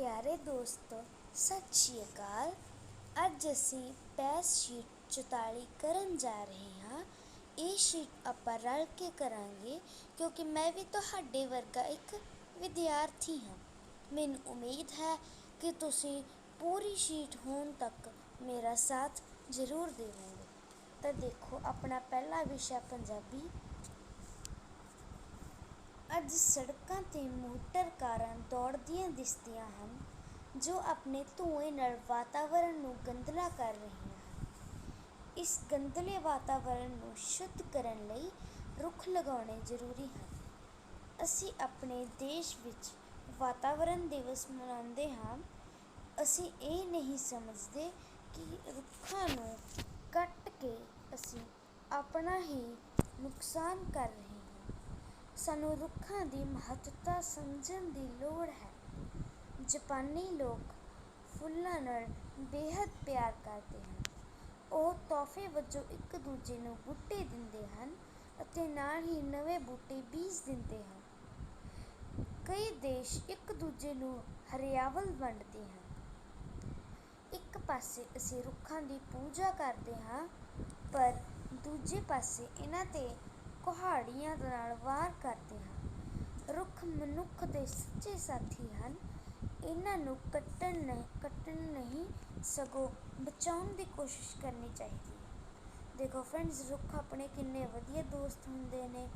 प्यारे दोस्तों, सत श्री अकाल। ਅੱਜ ਅਸੀਂ ਬੈਸ ਸ਼ੀਟ 44 ਕਰਨ ਜਾ ਰਹੇ ਹਾਂ। ਇਹ ਸ਼ੀਟ ਆਪਾਂ ਰਲ ਕੇ ਕਰਾਂਗੇ ਕਿਉਂਕਿ ਮੈਂ ਵੀ ਤੁਹਾਡੇ ਵਰਗਾ ਇੱਕ ਵਿਦਿਆਰਥੀ ਹਾਂ। ਮੈਨੂੰ ਉਮੀਦ ਹੈ ਕਿ ਤੁਸੀਂ ਪੂਰੀ ਸ਼ੀਟ ਹੋਣ ਤੱਕ ਮੇਰਾ ਸਾਥ ਜ਼ਰੂਰ ਦੇਵੋਗੇ। ਤਾਂ ਦੇਖੋ, ਆਪਣਾ ਪਹਿਲਾ ਵਿਸ਼ਾ ਪੰਜਾਬੀ। ਅੱਜ ਸੜਕਾਂ 'ਤੇ ਮੋਟਰ ਕਾਰਾਂ ਦੌੜਦੀਆਂ ਦਿਸਦੀਆਂ ਹਨ ਜੋ ਆਪਣੇ ਧੂਏ ਨਾਲ ਵਾਤਾਵਰਣ ਨੂੰ ਗੰਦਲਾ ਕਰ ਰਹੀਆਂ ਹਨ। ਇਸ ਗੰਦਲੇ ਵਾਤਾਵਰਣ ਨੂੰ ਸ਼ੁੱਧ ਕਰਨ ਲਈ ਰੁੱਖ ਲਗਾਉਣੇ ਜ਼ਰੂਰੀ ਹਨ। ਅਸੀਂ ਆਪਣੇ ਦੇਸ਼ ਵਿੱਚ ਵਾਤਾਵਰਣ ਦਿਵਸ ਮਨਾਉਂਦੇ ਹਾਂ। ਅਸੀਂ ਇਹ ਨਹੀਂ ਸਮਝਦੇ ਕਿ ਰੁੱਖਾਂ ਨੂੰ ਕੱਟ ਕੇ ਅਸੀਂ ਆਪਣਾ ਹੀ ਨੁਕਸਾਨ ਕਰ ਰਹੇ ਹਾਂ। ਸਾਨੂੰ ਰੁੱਖਾਂ ਦੀ ਮਹੱਤਤਾ ਸਮਝਣ ਦੀ ਲੋੜ ਹੈ। ਜਾਪਾਨੀ ਲੋਕ ਫੁੱਲਾਂ ਨਾਲ ਬੇਹੱਦ ਪਿਆਰ ਕਰਦੇ ਹਨ। ਉਹ ਤੋਹਫ਼ੇ ਵਜੋਂ ਇੱਕ ਦੂਜੇ ਨੂੰ ਬੂਟੇ ਦਿੰਦੇ ਹਨ ਅਤੇ ਨਾਲ ਹੀ ਨਵੇਂ ਬੂਟੇ ਬੀਜ ਦਿੰਦੇ ਹਨ। ਕਈ ਦੇਸ਼ ਇੱਕ ਦੂਜੇ ਨੂੰ ਹਰਿਆਵਲ ਵੰਡਦੇ ਹਨ। ਇੱਕ ਪਾਸੇ ਅਸੀਂ ਰੁੱਖਾਂ ਦੀ ਪੂਜਾ ਕਰਦੇ ਹਾਂ, ਪਰ ਦੂਜੇ ਪਾਸੇ ਇਹਨਾਂ 'ਤੇ ਕੁਹਾੜੀਆਂ ਨਾਲ ਵਾਰ ਕਰਦੇ ਹਾਂ। ਰੁੱਖ ਮਨੁੱਖ ਦੇ ਸੱਚੇ ਸਾਥੀ ਹਨ। ਇਹਨਾਂ ਨੂੰ ਕੱਟਣ ਨਹੀਂ ਸਗੋਂ ਬਚਾਉਣ ਦੀ ਕੋਸ਼ਿਸ਼ ਕਰਨੀ ਚਾਹੀਦੀ ਹੈ। ਦੇਖੋ ਫਰੈਂਡਸ, ਰੁੱਖ ਆਪਣੇ ਕਿੰਨੇ ਵਧੀਆ ਦੋਸਤ ਹੁੰਦੇ ਨੇ।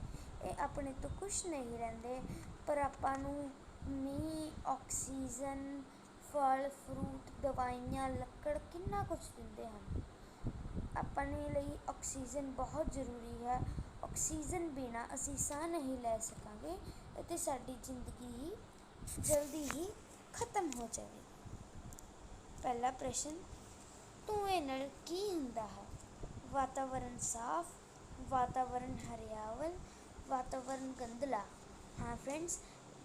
ਇਹ ਆਪਣੇ ਤੋਂ ਕੁਛ ਨਹੀਂ ਰਹਿੰਦੇ, ਪਰ ਆਪਾਂ ਨੂੰ ਮੀਂਹ, ਆਕਸੀਜਨ, ਫਲ ਫਰੂਟ, ਦਵਾਈਆਂ, ਲੱਕੜ ਕਿੰਨਾ ਕੁਛ ਦਿੰਦੇ ਹਨ। ਆਪਣੇ ਲਈ ਆਕਸੀਜਨ ਬਹੁਤ ਜ਼ਰੂਰੀ ਹੈ। ਆਕਸੀਜਨ ਬਿਨਾਂ ਅਸੀਂ ਸਾਹ ਨਹੀਂ ਲੈ ਸਕਾਂਗੇ ਅਤੇ ਸਾਡੀ ਜ਼ਿੰਦਗੀ ਜਲਦੀ ਹੀ ਖਤਮ ਹੋ ਜਾਵੇਗੀ। ਪਹਿਲਾ ਪ੍ਰਸ਼ਨ, ਧੂਏ ਨਾਲ ਕੀ ਹੁੰਦਾ ਹੈ? ਵਾਤਾਵਰਣ ਸਾਫ਼, ਵਾਤਾਵਰਣ ਹਰਿਆਵਲ, ਵਾਤਾਵਰਣ ਗੰਦਲਾ। ਹਾਂ ਫਰੈਂਡਸ,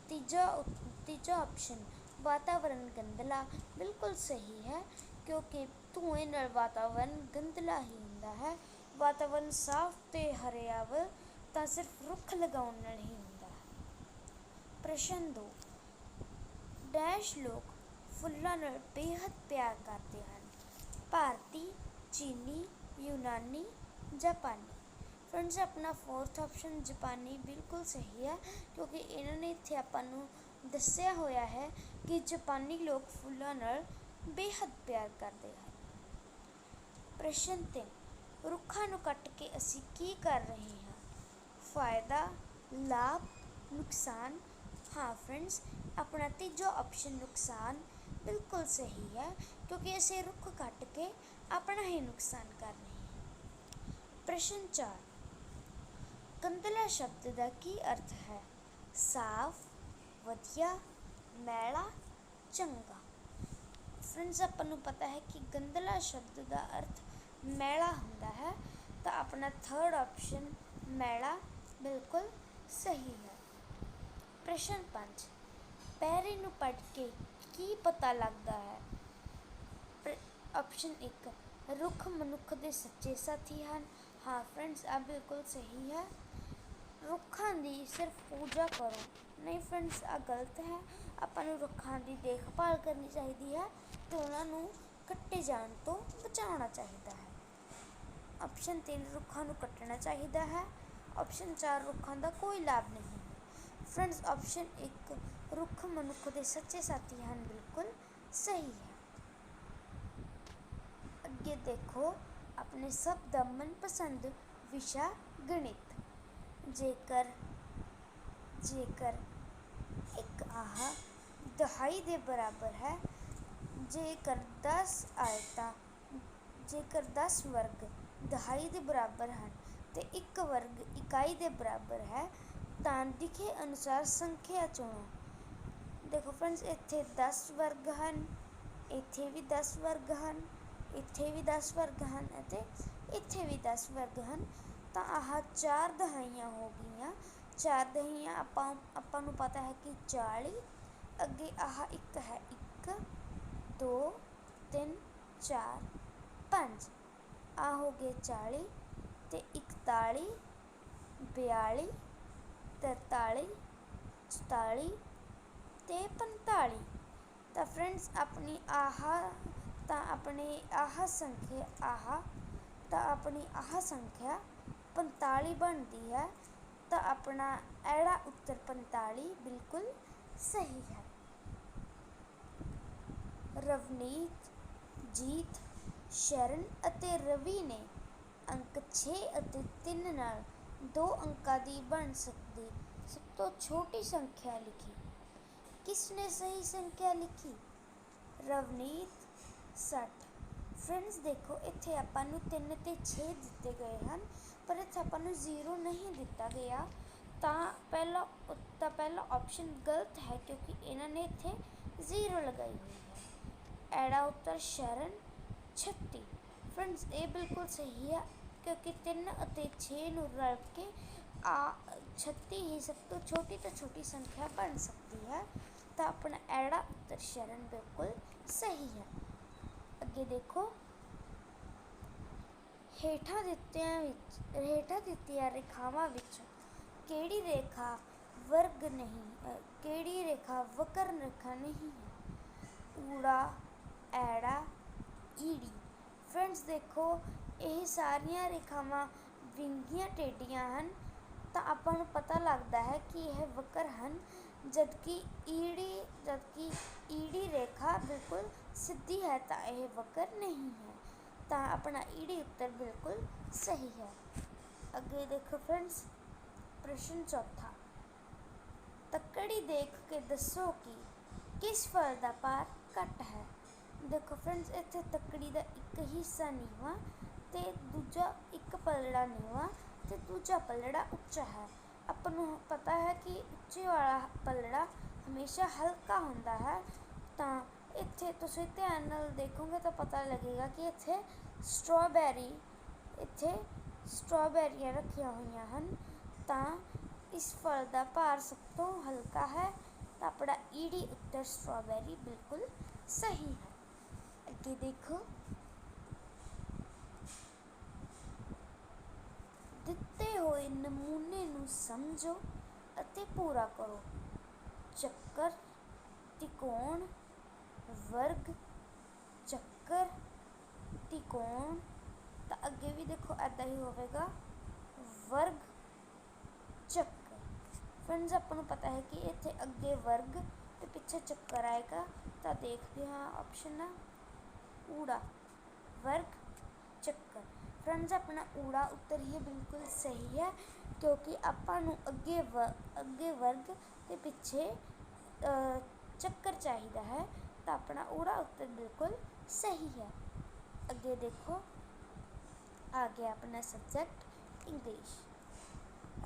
ਤੀਜਾ ਆਪਸ਼ਨ ਵਾਤਾਵਰਣ ਗੰਦਲਾ ਬਿਲਕੁਲ ਸਹੀ ਹੈ, ਕਿਉਂਕਿ ਧੂਏ ਨਾਲ ਵਾਤਾਵਰਣ ਗੰਦਲਾ ਹੀ ਹੁੰਦਾ ਹੈ। ਵਾਤਾਵਰਣ ਸਾਫ਼ ਤੇ ਹਰਿਆਵਲ ਤਾਂ ਸਿਰਫ ਰੁੱਖ ਲਗਾਉਣ ਨਾਲ ਹੀ ਹੁੰਦਾ ਹੈ। ਪ੍ਰਸ਼ਨ 2, ਡੈਸ਼ ਲੋਕ ਫੁੱਲਾਂ ਨਾਲ ਬੇਹੱਦ ਪਿਆਰ ਕਰਦੇ ਹਨ? ਭਾਰਤੀ, ਚੀਨੀ, ਯੂਨਾਨੀ, ਜਾਪਾਨੀ। ਫਰੈਂਡਸ, ਆਪਣਾ ਫੋਰਥ ਆਪਸ਼ਨ ਜਾਪਾਨੀ ਬਿਲਕੁਲ ਸਹੀ ਹੈ, ਕਿਉਂਕਿ ਇਹਨਾਂ ਨੇ ਇੱਥੇ ਆਪਾਂ ਨੂੰ ਦੱਸਿਆ ਹੋਇਆ ਹੈ ਕਿ ਜਾਪਾਨੀ ਲੋਕ ਫੁੱਲਾਂ ਨਾਲ ਬੇਹੱਦ ਪਿਆਰ ਕਰਦੇ ਹਨ। ਪ੍ਰਸ਼ਨ 3, ਰੁੱਖਾਂ ਨੂੰ ਕੱਟ ਕੇ ਅਸੀਂ ਕੀ ਕਰ ਰਹੇ ਹਾਂ? ਫਾਇਦਾ, ਲਾਭ, ਨੁਕਸਾਨ। ਹਾਂ ਫਰੈਂਡਸ, ਆਪਣਾ ਤੀਜਾ ਆਪਸ਼ਨ ਨੁਕਸਾਨ ਬਿਲਕੁਲ ਸਹੀ ਹੈ, ਕਿਉਂਕਿ ਅਸੀਂ ਰੁੱਖ ਕੱਟ ਕੇ ਆਪਣਾ ਹੀ ਨੁਕਸਾਨ ਕਰ ਰਹੇ ਹਾਂ। ਪ੍ਰਸ਼ਨ 4, ਗੰਦਲਾ ਸ਼ਬਦ ਦਾ ਕੀ ਅਰਥ ਹੈ? ਸਾਫ਼, ਵਧੀਆ, ਮੈਲਾ, ਚੰਗਾ। ਫਰੈਂਡਸ, ਆਪਾਂ ਨੂੰ ਪਤਾ ਹੈ ਕਿ ਗੰਦਲਾ ਸ਼ਬਦ ਦਾ ਅਰਥ ਮੈਲਾ ਹੁੰਦਾ ਹੈ, ਤਾਂ ਆਪਣਾ ਥਰਡ ਆਪਸ਼ਨ ਮੈਲਾ ਬਿਲਕੁਲ ਸਹੀ ਹੈ। ਪ੍ਰਸ਼ਨ 5, ਪੈਰੇ ਨੂੰ ਪੜ੍ਹ ਕੇ ਕੀ ਪਤਾ ਲੱਗਦਾ ਹੈ? ਆਪਸ਼ਨ 1, ਰੁੱਖ ਮਨੁੱਖ ਦੇ ਸੱਚੇ ਸਾਥੀ ਹਨ। ਹਾਂ ਫਰੈਂਡਸ, ਆ ਬਿਲਕੁਲ ਸਹੀ ਹੈ। ਰੁੱਖਾਂ ਦੀ ਸਿਰਫ ਪੂਜਾ ਕਰੋ, ਨਹੀਂ ਫਰੈਂਡਸ, ਆ ਗਲਤ ਹੈ। ਆਪਾਂ ਨੂੰ ਰੁੱਖਾਂ ਦੀ ਦੇਖਭਾਲ ਕਰਨੀ ਚਾਹੀਦੀ ਹੈ ਅਤੇ ਉਹਨਾਂ ਨੂੰ ਕੱਟੇ ਜਾਣ ਤੋਂ ਬਚਾਉਣਾ ਚਾਹੀਦਾ ਹੈ। ਆਪਸ਼ਨ 3, ਰੁੱਖਾਂ ਨੂੰ ਕੱਟਣਾ ਚਾਹੀਦਾ ਹੈ। ਆਪਸ਼ਨ 4, ਰੁੱਖਾਂ ਦਾ ਕੋਈ ਲਾਭ ਨਹੀਂ ਹੈ। ਫਰੈਂਡਸ, ਆਪਸ਼ਨ 1, ਰੁੱਖ ਮਨੁੱਖ ਦੇ ਸੱਚੇ ਸਾਥੀ ਹਨ ਬਿਲਕੁਲ ਸਹੀ ਹੈ। ਅੱਗੇ ਦੇਖੋ, ਆਪਣੇ ਸਭ ਦਾ ਮਨਪਸੰਦ ਵਿਸ਼ਾ ਗਣਿਤ। ਜੇਕਰ ਇੱਕ ਦਹਾਈ ਦੇ ਬਰਾਬਰ ਹੈ, ਜੇਕਰ 10 ਵਰਗ ਦਹਾਈ ਦੇ ਬਰਾਬਰ ਹਨ ਤੇ ਇੱਕ ਵਰਗ ਇਕਾਈ ਦੇ ਬਰਾਬਰ ਹੈ, ਤਾਂ ਦਿਖੇ ਅਨੁਸਾਰ ਸੰਖਿਆ ਚੁਣੋ। ਦੇਖੋ ਫਰੈਂਡਸ, ਇੱਥੇ 10 ਵਰਗ ਹਨ, ਇੱਥੇ ਵੀ 10 ਵਰਗ ਹਨ, ਇੱਥੇ ਵੀ 10 ਵਰਗ ਹਨ ਅਤੇ ਇੱਥੇ ਵੀ 10 ਵਰਗ ਹਨ, ਤਾਂ ਆਹ 4 ਦਹਾਈਆਂ ਹੋ ਗਈਆਂ। 4 ਦਹਾਈਆਂ ਆਪਾਂ ਨੂੰ ਪਤਾ ਹੈ ਕਿ 40। ਅੱਗੇ ਆਹ ਇੱਕ ਹੈ, 1 2 3 4 5, ਆ ਹੋ ਗਏ 40 ਅਤੇ 41 42 43 44 ਅਤੇ 45। ਤਾਂ ਫਰੈਂਡਸ ਆਪਣੀ ਆਹ ਸੰਖਿਆ 45 ਬਣਦੀ ਹੈ। ਤਾਂ ਆਪਣਾ ਐੜਾ ਉੱਤਰ 45 ਬਿਲਕੁਲ ਸਹੀ ਹੈ। ਰਵਨੀਤ, ਜੀਤ, ਸ਼ਰਨ ਅਤੇ ਰਵੀ ਨੇ ਅੰਕ 6 ਅਤੇ 3 ਨਾਲ 2 ਅੰਕਾਂ ਦੀ ਬਣ ਸਕਦੀ ਸਭ ਤੋਂ ਛੋਟੀ ਸੰਖਿਆ ਲਿਖੀ। ਕਿਸ ਨੇ ਸਹੀ ਸੰਖਿਆ ਲਿਖੀ? ਰਵਨੀਤ 60। ਫਰੈਂਡਸ ਦੇਖੋ, ਇੱਥੇ ਆਪਾਂ ਨੂੰ 3 ਅਤੇ 6 ਦਿੱਤੇ ਗਏ ਹਨ, ਪਰ ਇੱਥੇ ਆਪਾਂ ਨੂੰ 0 ਨਹੀਂ ਦਿੱਤਾ ਗਿਆ। ਤਾਂ ਪਹਿਲਾ ਆਪਸ਼ਨ ਗਲਤ ਹੈ, ਕਿਉਂਕਿ ਇਹਨਾਂ ਨੇ ਇੱਥੇ 0 ਲਗਾਈ ਹੋਈ ਹੈ। ਐੜਾ ਉੱਤਰ ਸ਼ਰਨ 36। ਫਰੈਂਡਸ ਇਹ ਬਿਲਕੁਲ ਸਹੀ ਹੈ, ਕਿਉਂਕਿ 3 ਅਤੇ 6 ਨੂੰ ਰਲ ਕੇ 36 ਹੀ ਸਭ ਤੋਂ ਛੋਟੀ ਸੰਖਿਆ ਬਣ ਸਕਦੀ ਹੈ। ਤਾਂ ਆਪਣਾ ਐੜਾ ਉੱਤਰ ਸ਼ਰਨ ਬਿਲਕੁਲ ਸਹੀ ਹੈ। ਅੱਗੇ ਦੇਖੋ, ਹੇਠਾਂ ਦਿੱਤੀਆਂ ਰੇਖਾਵਾਂ ਵਿੱਚ ਕਿਹੜੀ ਰੇਖਾ ਵਕਰ ਰੇਖਾ ਨਹੀਂ ਹੈ? ਊੜਾ, ਐੜਾ, ਈੜੀ। ਫਰੈਂਡਸ ਦੇਖੋ, ਇਹ ਸਾਰੀਆਂ ਰੇਖਾਵਾਂ ਵਿੰਗੀਆਂ ਟੇਢੀਆਂ ਹਨ, ਤਾਂ ਆਪਾਂ ਨੂੰ ਪਤਾ ਲੱਗਦਾ ਹੈ ਕਿ ਇਹ ਵਕਰ ਹਨ, ਜਦਕਿ ਈੜੀ ਰੇਖਾ ਬਿਲਕੁਲ ਸਿੱਧੀ ਹੈ, ਤਾਂ ਇਹ ਵਕਰ ਨਹੀਂ ਹੈ। ਤਾਂ ਆਪਣਾ ਈੜੀ ਉੱਤਰ ਬਿਲਕੁਲ ਸਹੀ ਹੈ। ਅੱਗੇ ਦੇਖੋ ਫਰੈਂਡਸ, ਪ੍ਰਸ਼ਨ ਚੌਥਾ, ਤੱਕੜੀ ਦੇਖ ਕੇ ਦੱਸੋ ਕਿ ਕਿਸ ਫਲ ਦਾ ਭਾਰ ਘੱਟ ਹੈ? ਦੇਖੋ ਫਰੈਂਡਸ, ਇੱਥੇ ਤੱਕੜੀ ਦਾ ਇੱਕ ਹਿੱਸਾ ਨੀਵਾਂ ਤੇ ਦੂਜਾ ਇੱਕ ਪਲੜਾ ਨੀਵਾਂ ਤੇ ਦੂਜਾ ਪਲੜਾ ਉੱਚਾ ਹੈ। ਆਪਾਂ ਨੂੰ ਪਤਾ ਹੈ ਕਿ ਉੱਚੇ ਵਾਲਾ ਪਲੜਾ ਹਮੇਸ਼ਾ ਹਲਕਾ ਹੁੰਦਾ ਹੈ। ਤਾਂ ਇੱਥੇ ਤੁਸੀਂ ਧਿਆਨ ਨਾਲ ਦੇਖੋਗੇ ਤਾਂ ਪਤਾ ਲੱਗੇਗਾ ਕਿ ਇੱਥੇ ਸਟ੍ਰਾਬੇਰੀਆਂ ਰੱਖੀਆਂ ਹੋਈਆਂ ਹਨ। ਤਾਂ ਇਸ ਫਲ ਦਾ ਭਾਰ ਸਭ ਤੋਂ ਹਲਕਾ ਹੈ, ਤਾਂ ਆਪਣਾ ਈੜੀ ਉੱਤਰ ਸਟ੍ਰਾਬੇਰੀ ਬਿਲਕੁਲ ਸਹੀ ਹੈ। ਅੱਗੇ ਦੇਖੋ, ਦਿੱਤੇ ਹੋਏ ਨਮੂਨੇ ਨੂੰ ਸਮਝੋ ਅਤੇ ਪੂਰਾ ਕਰੋ। ਚੱਕਰ, ਤਿਕੋਣ, ਵਰਗ, ਚੱਕਰ, ਤਿਕੋਣ। ਤਾਂ ਅੱਗੇ ਵੀ ਦੇਖੋ ਇੱਦਾਂ ਹੀ ਹੋਵੇਗਾ, ਵਰਗ, ਚੱਕਰ। ਫਰੈਂਡਸ ਆਪਾਂ ਨੂੰ ਪਤਾ ਹੈ ਕਿ ਇੱਥੇ ਅੱਗੇ ਵਰਗ ਤੇ ਪਿੱਛੇ ਚੱਕਰ ਆਏਗਾ। ਤਾਂ ਦੇਖਦੇ ਹਾਂ ਆਪਸ਼ਨ ਆ ਊੜਾ, ਵਰਗ, ਚੱਕਰ। ਫਰੈਂਡਸ ਆਪਣਾ ਊੜਾ ਉੱਤਰ ਹੀ ਬਿਲਕੁਲ ਸਹੀ ਹੈ, ਕਿਉਂਕਿ ਆਪਾਂ ਨੂੰ ਅੱਗੇ ਵਰਗ ਤੇ ਪਿੱਛੇ ਚੱਕਰ ਚਾਹੀਦਾ ਹੈ। ਤਾਂ ਆਪਣਾ ਊੜਾ ਉੱਤਰ ਬਿਲਕੁਲ ਸਹੀ ਹੈ। ਅੱਗੇ ਦੇਖੋ, ਆ ਗਿਆ ਆਪਣਾ subject English.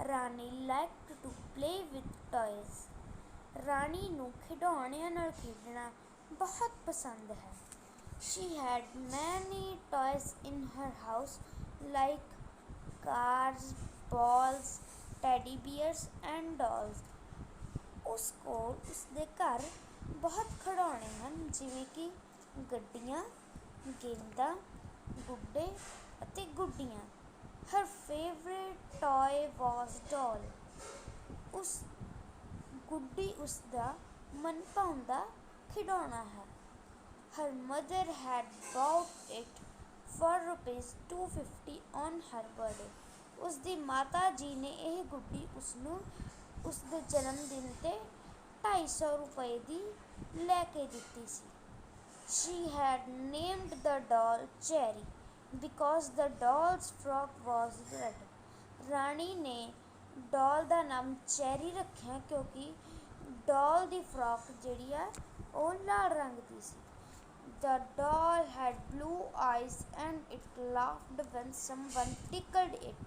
Rani liked to play with toys. Rani ਨੂੰ ਖਿਡੌਣਿਆਂ ਨਾਲ ਖੇਡਣਾ ਬਹੁਤ ਪਸੰਦ ਹੈ। She had many toys in her house like cars, balls, teddy bears and dolls. ਉਸ ਕੋਲ ਉਸਦੇ ਘਰ ਬਹੁਤ ਖਿਡੌਣੇ ਹਨ, ਜਿਵੇਂ ਕਿ ਗੱਡੀਆਂ, ਗੇਂਦਾਂ, ਗੁੱਡੇ ਅਤੇ ਗੁੱਡੀਆਂ। Her favorite toy was doll. ਗੁੱਡੀ ਉਸਦਾ ਮਨਭਾਉਂਦਾ ਖਿਡੌਣਾ ਹੈ। Her mother had bought it for ₹250 on her birthday. ਉਸਦੀ ਮਾਤਾ ਜੀ ਨੇ ਇਹ ਗੁੱਡੀ ਉਸਨੂੰ ਉਸਦੇ ਜਨਮ ਦਿਨ 'ਤੇ ₹250 ਦੀ ਲੈ ਕੇ ਦਿੱਤੀ ਸੀ। She had named the doll Cherry because the doll's frock was red. ਰਾਣੀ ਨੇ ਡਾਲ ਦਾ ਨਾਮ ਚੈਰੀ ਰੱਖਿਆ, ਕਿਉਂਕਿ ਡਾਲ ਦੀ ਫਰੋਕ ਜਿਹੜੀ ਆ ਉਹ ਲਾਲ ਰੰਗ ਦੀ ਸੀ। The doll had blue eyes and it laughed when someone tickled it.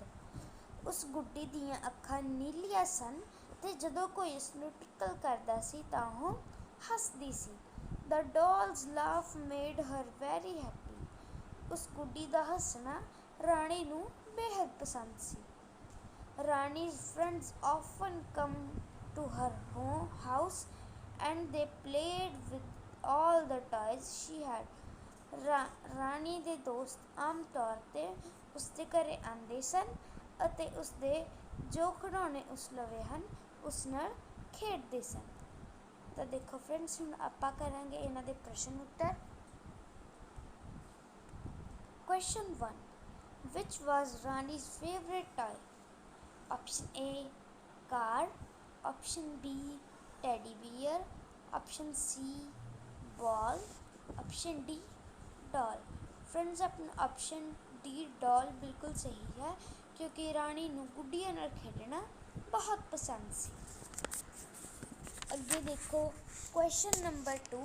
ਉਸ ਗੁੱਡੀ ਦੀਆਂ ਅੱਖਾਂ ਨੀਲੀਆਂ ਸਨ ਤੇ ਜਦੋਂ ਕੋਈ ਇਸਨੂੰ ਟਿਕਲ ਕਰਦਾ ਸੀ ਤਾਂ ਉਹ ਹੱਸਦੀ ਸੀ। The doll's laugh made her very happy. ਉਸ ਗੁੱਡੀ ਦਾ ਹੱਸਣਾ ਰਾਣੀ ਨੂੰ ਬੇਹੱਦ ਪਸੰਦ ਸੀ। Rani's friends often come to her house and they played with all the toys she had. ਰਾਣੀ ਦੇ ਦੋਸਤ ਆਮ ਤੌਰ 'ਤੇ ਉਸਦੇ ਘਰੇ ਆਉਂਦੇ ਸਨ ਅਤੇ ਉਸਦੇ ਜੋ ਖਿਡੌਣੇ ਉਸ ਲਵੇ ਹਨ ਉਸ ਨਾਲ ਖੇਡਦੇ ਸਨ। ਤਾਂ ਦੇਖੋ ਫਰੈਂड्स, ਹੁਣ ਆਪਾਂ ਕਰਾਂਗੇ ਇਹਨਾਂ ਦੇ ਪ੍ਰਸ਼ਨ ਉੱਤਰ। Question 1. Which was Rani's favorite toy? Option A, car. Option B, teddy bear. Option C, ball. Option D, doll. Friends, अपना ऑप्शन डी डॉल बिल्कुल सही है, क्योंकि रानी ਨੂੰ ਗੁੱਡੀਆਂ ਨਾਲ ਖੇਡਣਾ बहुत पसंद सी। अगे देखो question number 2.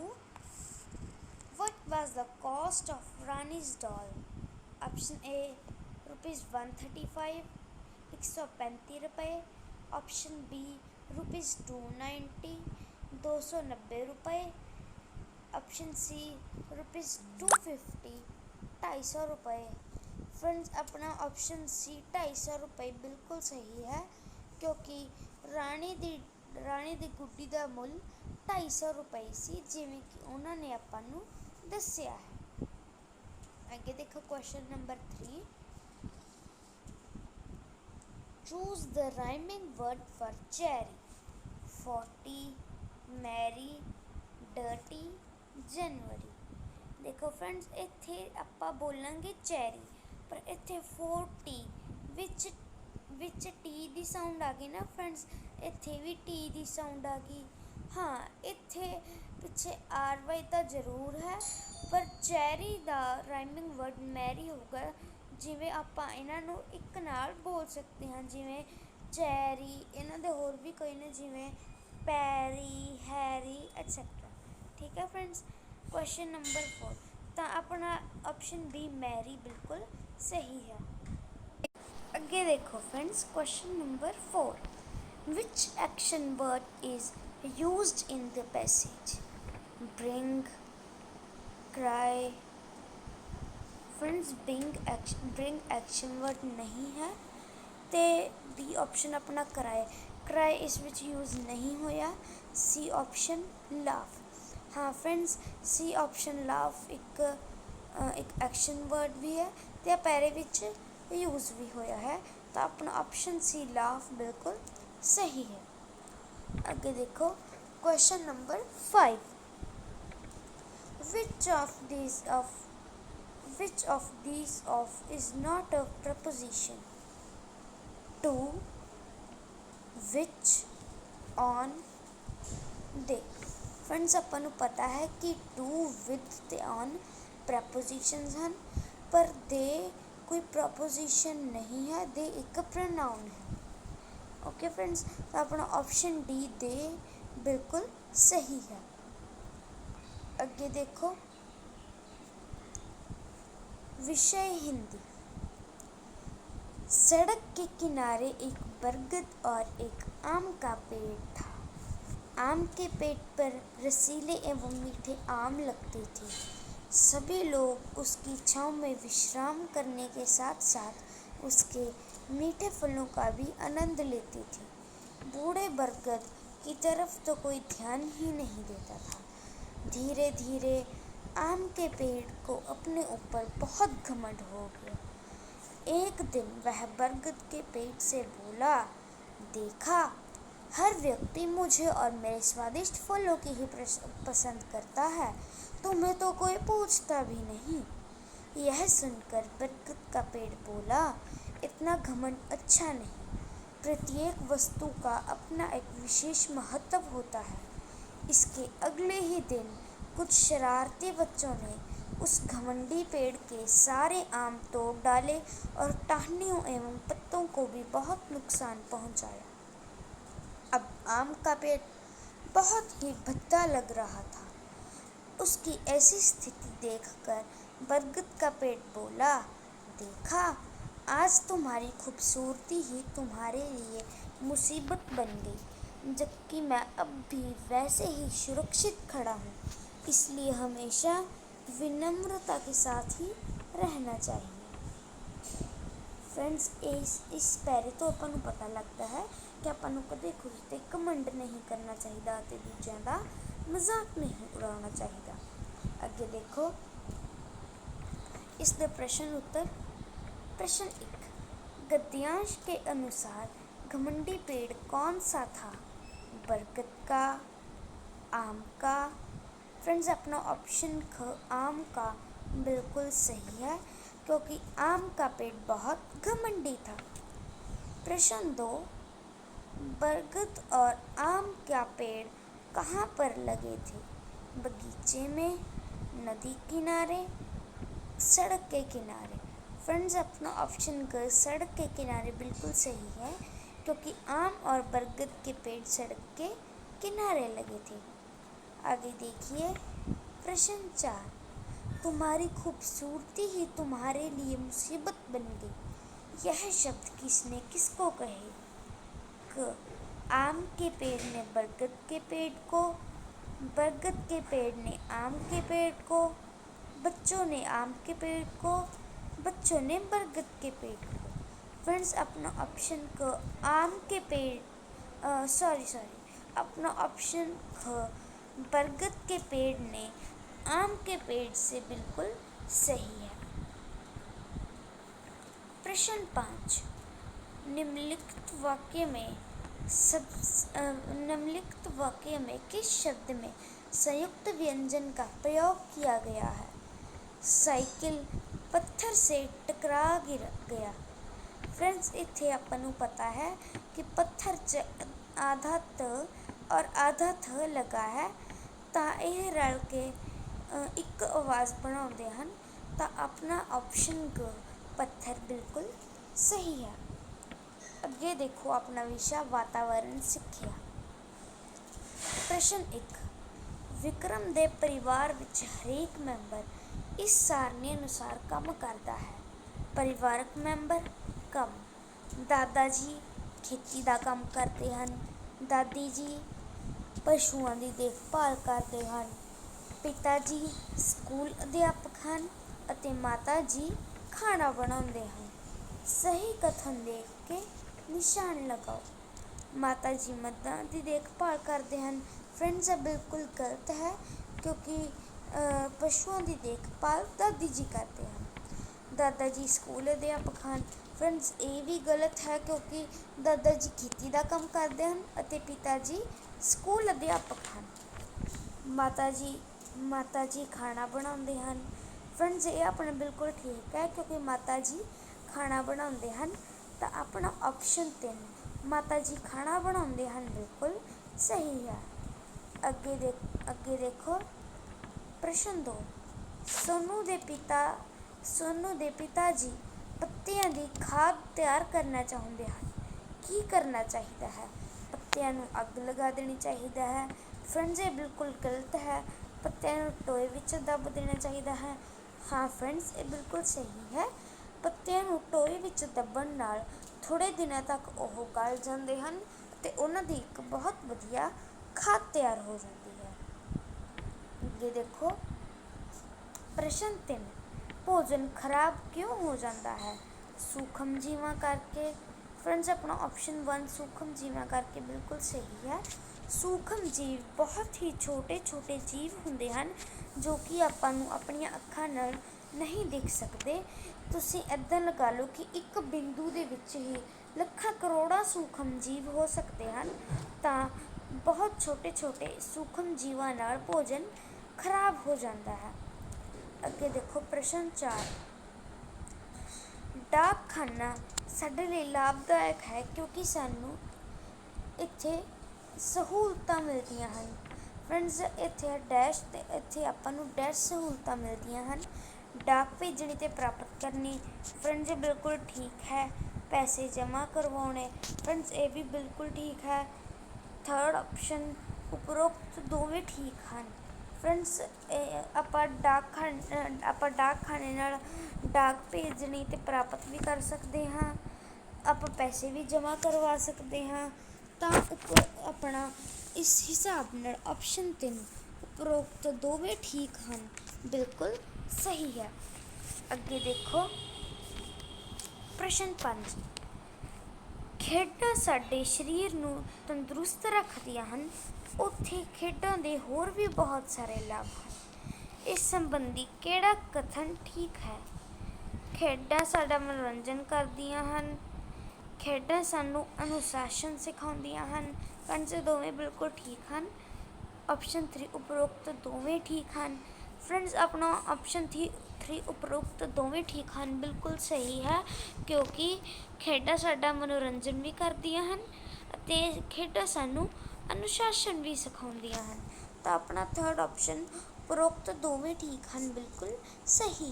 What was the cost of Rani's doll? Option A, ₹135, 135 रुपये। ऑप्शन बी, ₹290, 290 रुपये। ऑप्शन सी, ₹250, 250 रुपये। फ्रेंड्स, अपना ऑप्शन सी 250 रुपये बिल्कुल सही है, क्योंकि रानी ਦੀ ਗੁੱਡੀ ਦਾ ਮੁੱਲ 250 रुपये ਸੀ, ਜਿਵੇਂ ਕਿ ਉਹਨਾਂ ਨੇ ਆਪਾਂ ਨੂੰ ਦੱਸਿਆ ਹੈ। ਅੱਗੇ ਦੇਖੋ question number 3. Choose the rhyming word for cherry. 40, merry, dirty, January. देखो फ्रेंड्स, ਇੱਥੇ ਆਪਾਂ ਬੋਲਾਂਗੇ ਚੈਰੀ, ਪਰ ਇੱਥੇ 40 ਵਿੱਚ ਟੀ ਦੀ ਸਾਊਂਡ ਆ ਗਈ ਨਾ ਫਰੈਂड्स, ਇੱਥੇ ਵੀ ਟੀ ਦੀ ਸਾਊਂਡ ਆ ਗਈ। ਹਾਂ, ਇੱਥੇ ਪਿੱਛੇ RY ਤਾਂ ਜ਼ਰੂਰ ਹੈ, ਪਰ ਚੈਰੀ ਦਾ ਰਾਈਮਿੰਗ ਵਰਡ ਮੈਰੀ ਹੋਊਗਾ। ਜਿਵੇਂ ਆਪਾਂ ਇਹਨਾਂ ਨੂੰ ਇੱਕ ਨਾਲ ਬੋਲ ਸਕਦੇ ਹਾਂ, ਜਿਵੇਂ ਚੈਰੀ। ਇਹਨਾਂ ਦੇ ਹੋਰ ਵੀ ਕੋਈ ਨੇ, ਜਿਵੇਂ ਪੈਰੀ, ਹੈਰੀ ਐਟਸੈਟਰਾ। ਠੀਕ ਹੈ ਫਰੈਂड्स। क्वेश्चन नंबर 4, ਤਾਂ ਆਪਣਾ ऑप्शन बी मैरी बिल्कुल सही है। अगे देखो friends, question number 4. Which action word is used in the passage? Bring, cry. Friends, bring action word नहीं है, तो डी ऑप्शन अपना क्राई इस विच यूज़ नहीं होया। C option laugh. हाँ फ्रेंड्स, सी ऑप्शन लाफ एक एक्शन वर्ड भी है, तो पैरे विच यूज़ भी होया है, तो अपना ऑप्शन सी लाफ बिल्कुल सही है। अगे देखो question number 5. Which of these is not a preposition? To, which, on, they. Friends, ਆਪਾਂ ਨੂੰ पता है कि टू, विथ ते ऑन प्रपोजिशंस हैं, पर दे कोई प्रपोजिशन नहीं है, दे एक प्रोनाउन है। ओके फ्रेंड्स, तो अपना ऑप्शन डी दे बिल्कुल सही है। अगे देखो विषय हिंदी. सड़क के किनारे एक बरगद और एक आम का पेड़ था। आम के पेड़ पर रसीले एवं मीठे आम लगते थे। सभी लोग उसकी छाँव में विश्राम करने के साथ साथ उसके मीठे फलों का भी आनंद लेते थे। बूढ़े बरगद की तरफ तो कोई ध्यान ही नहीं देता था। धीरे धीरे आम के पेड़ को अपने ऊपर बहुत घमंड हो गया। एक दिन वह बरगद के पेड़ से बोला, देखा, हर व्यक्ति मुझे और मेरे स्वादिष्ट फलों की ही पसंद करता है, तुम्हें तो कोई पूछता भी नहीं। यह सुनकर बरगद का पेड़ बोला, इतना घमंड अच्छा नहीं। प्रत्येक वस्तु का अपना एक विशेष महत्व होता है। इसके अगले ही दिन कुछ शरारती बच्चों ने उस घमंडी पेड़ के सारे आम तोड़ डाले और टहनियों एवं पत्तों को भी बहुत नुकसान पहुंचाया। अब आम का पेड़ बहुत ही भद्दा लग रहा था। उसकी ऐसी स्थिति देखकर बरगद का पेड़ बोला, देखा, आज तुम्हारी खूबसूरती ही तुम्हारे लिए मुसीबत बन गई, जबकि मैं अब भी वैसे ही सुरक्षित खड़ा हूँ। इसलिए हमेशा विनम्रता के साथ ही रहना चाहिए। फ्रेंड्स, इस पैरे तो अपन पता लगता है कि अपन कदे खुद ते घमंड नहीं करना चाहिए ते दूसरों का मजाक नहीं उड़ाना चाहिए। अगे देखो इसके प्रश्न उत्तर। प्रश्न 1, गद्यांश के अनुसार घमंडी पेड़ कौन सा था? बरगद का, आम का। फ्रेंड्स अपना ऑप्शन ख आम का बिल्कुल सही है, क्योंकि आम का पेड़ बहुत घमंडी था। प्रश्न 2, बरगद और आम का पेड़ कहाँ पर लगे थे? बगीचे में, नदी किनारे, सड़क के किनारे। फ्रेंड्स अपना ऑप्शन ग सड़क के किनारे बिल्कुल सही है, क्योंकि आम और बरगद के पेड़ सड़क के किनारे लगे थे। आगे देखिए प्रश्न 4, तुम्हारी खूबसूरती ही तुम्हारे लिए मुसीबत बन गई, यह शब्द किसने किसको कहे? क, आम के पेड़ ने बरगद के पेड़ को, बरगद के पेड़ ने आम के पेड़ को, बच्चों ने आम के पेड़ को, बच्चों ने बरगद के पेड़ को। फ्रेंड्स अपना ऑप्शन क आम के पेड़ अपना ऑप्शन ख बरगद के पेड़ ने आम के पेड़ से बिल्कुल सही है। प्रश्न 5, निम्नलिखित वाक्य में किस शब्द में संयुक्त व्यंजन का प्रयोग किया गया है? साइकिल पत्थर से टकरा गया। फ्रेंड्स इत्थे आपां नूं पता है कि पत्थर 'च आधा त और आधा थ लगा है, ਤਾਂ ਇਹ रल के एक आवाज़ बनाते हैं। तो अपना ऑप्शन ग पत्थर बिल्कुल सही है। अगे देखो अपना विषय वातावरण सिक्ख्या। प्रश्न 1, विक्रम दे परिवार विच हरेक मैंबर इस सारणी अनुसार काम करता है। परिवारक मैंबर कम, दादा जी खेती का काम करते हैं, दादी जी पशुओं की देखभाल करते हैं, पिता जी स्कूल अध्यापक हैं और माता जी खाना बनाते हैं। सही कथन देख के निशान लगाओ। माता जी मर्दां की देखभाल करते हैं। फ्रेंड्स ये बिल्कुल गलत है, क्योंकि पशुओं की देखभाल दादी जी करते हैं। दादाजी स्कूल अध्यापक हैं। फ्रेंड्स ये भी गलत है, क्योंकि दादाजी खेती का काम करते हैं और पिता जी स्कूल अध्यापक हैं। माता जी खाना बनाते हैं। फ्रेंड्स ये अपना बिल्कुल ठीक है, क्योंकि माता जी खाना बनाते हैं। तो अपना ऑप्शन 3 माता जी खाना बनाते हैं बिल्कुल सही है। अगे देखो प्रश्न 2, सोनू दे पिता जी पत्तियां की खाद तैयार करना चाहते हैं, की करना चाहिए है? पत्तियां नूं अग लगा देनी चाहिए है। फ्रेंड्स ये बिल्कुल गलत है, पत्तियां नूं टोए विच दब देना चाहिए है। हाँ फ्रेंड्स ये बिल्कुल सही है, पत्तियां नूं टोए विच दबण नाल थोड़े दिनों तक वो गल जाते हैं ते उन्हां दी एक बहुत वधिया खाद तैयार हो जाती है। अगे देखो प्रश्न 3, भोजन खराब क्यों हो जाता है? सूक्ष्म जीवां करके। फ्रेंड्स अपना ऑप्शन 1 सूक्ष्म जीवां करके बिल्कुल सही है। सूक्ष्म जीव बहुत ही छोटे छोटे जीव होंदे हन, जो कि आपां नूं अपणियां अखां नाल नहीं देख सकते। तुसीं इदां लगा लो कि एक बिंदु दे विच ही ਲੱਖਾਂ ਕਰੋੜਾਂ सूक्ष्म जीव हो सकते हैं। तो बहुत छोटे छोटे सूक्ष्म जीवां नाल भोजन खराब हो जाता है। अगे देखो प्रश्न 4, डाकखाना साडे लई लाभदायक है, क्योंकि सानू इत्थे सहूलतां मिलदियां हन। फ्रेंड्स इत्थे डैश ते इत्थे आपां नूं डैश सहूलतां मिलदियां हन। डाक भेजनी ते प्राप्त करनी। फ्रेंड्स बिल्कुल ठीक है। पैसे जमा करवाने। फ्रेंड्स ये भी बिल्कुल ठीक है। थर्ड ऑप्शन उपरोक्त दोवें ठीक हैं। फ्रेंड्स आपां डाकखाने नाल डाक भेजनी ते प्राप्त भी कर सकते हाँ। आप पैसे भी जमा करवा सकते हैं। तो अपना इस हिसाब नाल ऑप्शन 3 उपरोक्त दोवें ठीक हैं, बिल्कुल सही है। अगे देखो प्रश्न 5, खेडां साडे शरीर नूं तंदुरुस्त रखदियां हन, उत्थे खेडां दे होर भी बहुत सारे लाभ हैं। इस संबंधी किहड़ा कथन ठीक है? खेडां साडा मनोरंजन करदियां हन, खेडां सानूं अनुशासन सिखाउंदियां हन। फ्रेंड्स दोवें बिल्कुल ठीक हैं। ਆਪਸ਼ਨ 3 ਉਪਰੋਕਤ ਦੋਵੇਂ ਠੀਕ ਹਨ। ਫਰੈਂਡਸ, ਆਪਣਾ ਆਪਸ਼ਨ 3 ਉਪਰੋਕਤ ਦੋਵੇਂ ਠੀਕ ਹਨ ਬਿਲਕੁਲ ਸਹੀ ਹੈ, ਕਿਉਂਕਿ ਖੇਡਾਂ ਸਾਡਾ ਮਨੋਰੰਜਨ ਵੀ ਕਰਦੀਆਂ ਹਨ ਅਤੇ ਖੇਡਾਂ ਸਾਨੂੰ ਅਨੁਸ਼ਾਸਨ ਵੀ ਸਿਖਾਉਂਦੀਆਂ ਹਨ। ਤਾਂ ਆਪਣਾ ਥਰਡ ਆਪਸ਼ਨ ਉਪਰੋਕਤ ਦੋਵੇਂ ਠੀਕ ਹਨ ਬਿਲਕੁਲ ਸਹੀ।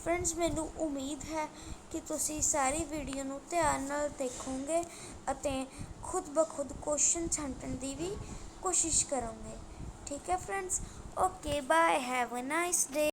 ਫਰੈਂਡਸ, ਮੈਨੂੰ ਉਮੀਦ ਹੈ ਕਿ ਤੁਸੀਂ ਸਾਰੀ ਵੀਡੀਓ ਨੂੰ ਧਿਆਨ ਨਾਲ ਦੇਖੋਗੇ ਅਤੇ ਖੁਦ ਬ ਖੁਦ ਕੁਐਸਚਨ ਛਾਂਟਣ ਦੀ ਵੀ ਕੋਸ਼ਿਸ਼ ਕਰੋਗੇ। ਠੀਕ ਹੈ friends, okay bye, have a nice day.